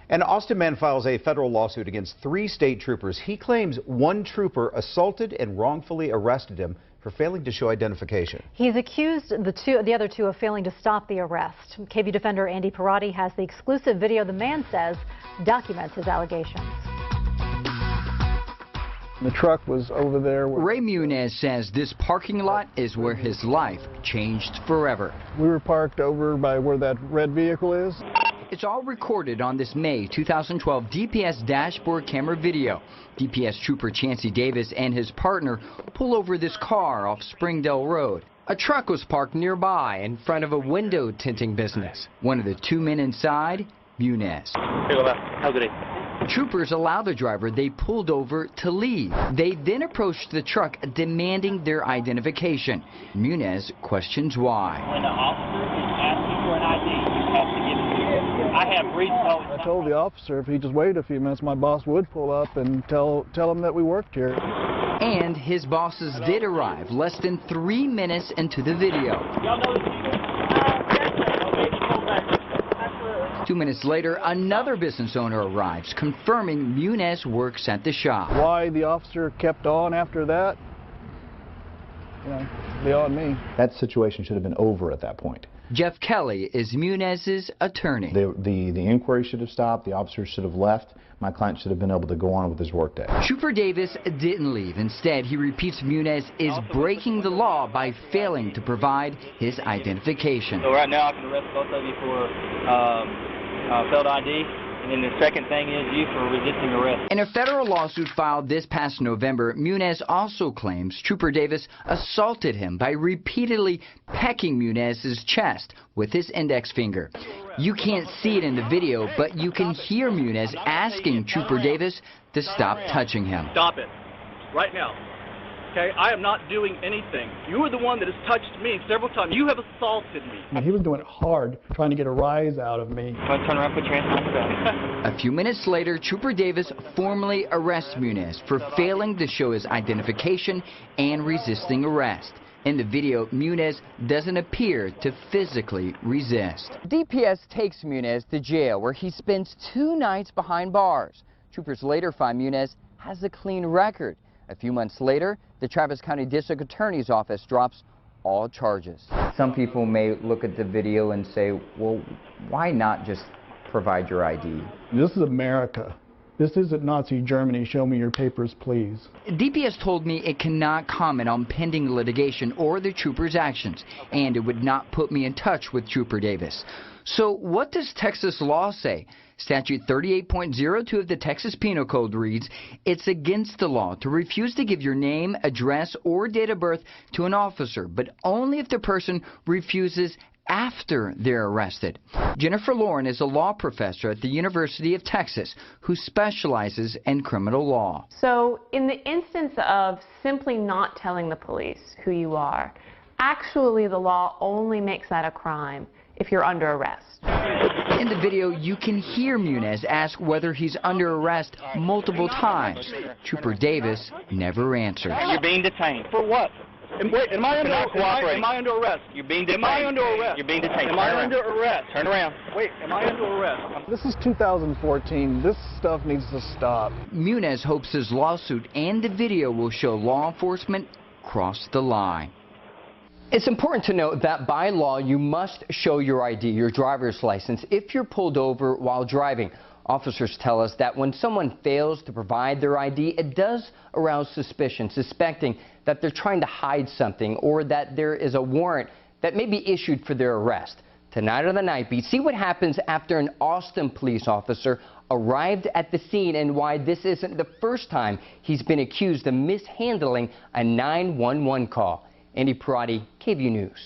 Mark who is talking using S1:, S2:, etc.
S1: An Austin man files a federal lawsuit against 3 state troopers. He claims one trooper assaulted and wrongfully arrested him for failing to show identification.
S2: He's accused the other two of failing to stop the arrest. KVUE defender Andy Parati has the exclusive video the man says documents his allegations.
S3: The truck was over there.
S4: Ray Muniz says this parking lot is where his life changed forever.
S3: We were parked over by where that red vehicle is.
S4: It's all recorded on this May 2012 DPS dashboard camera video. DPS trooper Chancy Davis and his partner pull over this car off Springdale Road.
S5: A truck was parked nearby in front of a window tinting business.
S4: One of the 2 men inside, Muniz.
S6: Have a good day.
S4: Troopers allow the driver they pulled over to leave. They then approached the truck demanding their identification. Muniz questions why.
S6: When the officer is asking for an ID, you have to give it to him. I have reason.
S3: I told the officer if he just waited a few minutes, my boss would pull up and tell him that we worked here.
S4: And his bosses did arrive less than 3 minutes into the video.
S6: Y'all know this?
S4: 2 minutes later, another business owner arrives, confirming Muniz works at the shop.
S3: Why the officer kept on after that, beyond me.
S7: That situation should have been over at that point.
S4: Jeff Kelly is Muniz's attorney.
S7: The inquiry should have stopped. The officer should have left. My client should have been able to go on with his workday.
S4: Trooper Davis didn't leave. Instead, he repeats Muniz is breaking the law by failing to provide his identification.
S6: So right now I can arrest both of you for failed ID, and then the second thing is you for resisting arrest.
S4: In a federal lawsuit filed this past November, Muniz also claims Trooper Davis assaulted him by repeatedly pecking Muniz's chest with his index finger. You can't see it in the video, but you can hear Muniz asking Trooper Davis to stop touching him.
S8: Stop it, right now. Okay, I am not doing anything. You are the one that has touched me several times. You have assaulted me.
S3: He was doing it hard, trying to get a rise out of me.
S6: Turn around, put your hands on the back.
S4: A few minutes later, Trooper Davis formally arrests Muniz for failing to show his identification and resisting arrest. In the video, Muniz doesn't appear to physically resist.
S5: DPS takes Muniz to jail, where he spends 2 nights behind bars. Troopers later find Muniz has a clean record. A few months later, the Travis County District Attorney's Office drops all charges.
S9: Some people may look at the video and say, well, why not just provide your ID?
S3: This is America. This isn't Nazi Germany. Show me your papers, please.
S4: DPS told me it cannot comment on pending litigation or the trooper's actions, and it would not put me in touch with Trooper Davis. So what does Texas law say? Statute 38.02 of the Texas Penal Code reads, it's against the law to refuse to give your name, address, or date of birth to an officer, but only if the person refuses after they're arrested. Jennifer Lauren is a law professor at the University of Texas who specializes in criminal law.
S10: So in the instance of simply not telling the police who you are, actually the law only makes that a crime if you're under arrest.
S4: In the video, you can hear Muniz ask whether he's under arrest multiple times. Trooper Davis never answers.
S6: You're being detained.
S8: For what? Wait, am I under arrest?
S6: You're being detained.
S8: Am I under arrest?
S6: You're being detained.
S8: Am I under arrest?
S6: Turn around.
S8: Wait, am I under arrest?
S3: This is 2014. This stuff needs to stop.
S4: Muniz hopes his lawsuit and the video will show law enforcement cross the line.
S5: It's important to note that by law, you must show your ID, your driver's license, if you're pulled over while driving. Officers tell us that when someone fails to provide their ID, it does arouse suspicion, suspecting that they're trying to hide something or that there is a warrant that may be issued for their arrest. Tonight on the Night Beat, see what happens after an Austin police officer arrived at the scene and why this isn't the first time he's been accused of mishandling a 911 call. Andy Parati, KVUE News.